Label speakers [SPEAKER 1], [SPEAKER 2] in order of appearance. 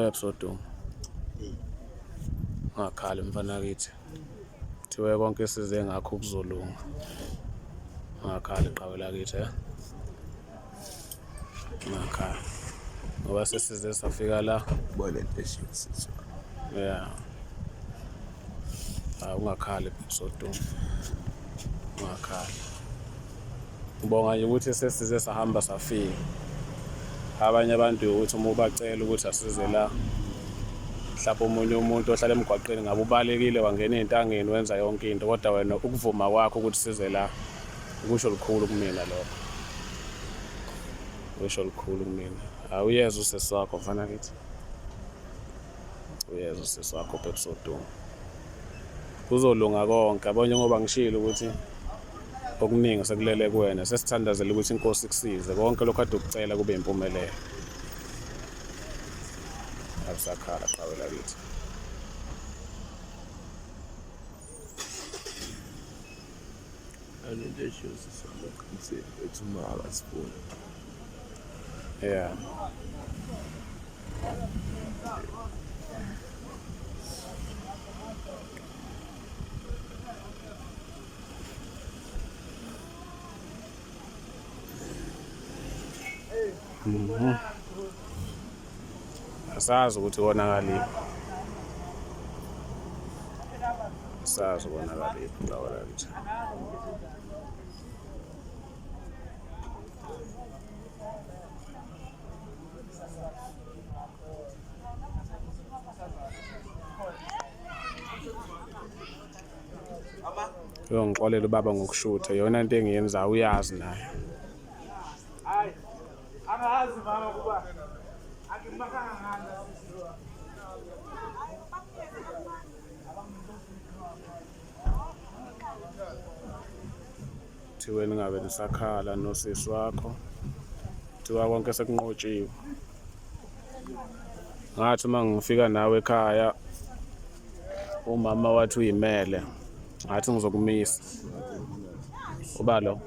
[SPEAKER 1] Ebusoduma. Ungakhali mfana kithi. Thiwe konke size ngakho kuzolunga. Ungakhali qhawe kithi ungakhali. Ngoba sesize safika la.
[SPEAKER 2] Bona into eshisizwe.
[SPEAKER 1] Yeah. Ungakhali ebusoduma. Ungakhali. Ngibonga nje ukuthi sesize sahamba safika. Abanye abantu ukuthi uma ubacela ukuthi asize la mhlawumbe omunye umuntu ohlala emgwaqeni ngabe ubalekile wangena ezintangeni wenza yonke into kodwa wena ukuvuma kwakho ukuthi size la kusho likhulu kumina lokho. Kusho likhulu kumina. Awuyeza usesi wakho mfana kithi. Uyeza usesi wakho ebusoduma. Kuzolunga konke abonye ngoba ngishilo ukuthi okuningi sekulele kuwena sesithandazela ukuthi inkosi ikusize konke lokho kade ukucela kube impumelelo. Abusakhala qhawe lakithi.
[SPEAKER 2] Into eshisizwe lokho ethi uma akasifuni.
[SPEAKER 1] Yeah. Asazi ukuthi konakaliphi. Asazi konakaliphi qhawe lakithi. Ngixolela ubaba ngokushutha yona into engiyenza uyazi naye.
[SPEAKER 3] Hayi. Angazi mama kuba akimakanga ngani.
[SPEAKER 1] Thiwe ningabe nisakhala nosisi wakho. Thiwa konke sekunqotshiwe. Ngathi uma ngifika nawe ekhaya umama wathi uyimele. Ngathi ngizokumisa. Uba lo.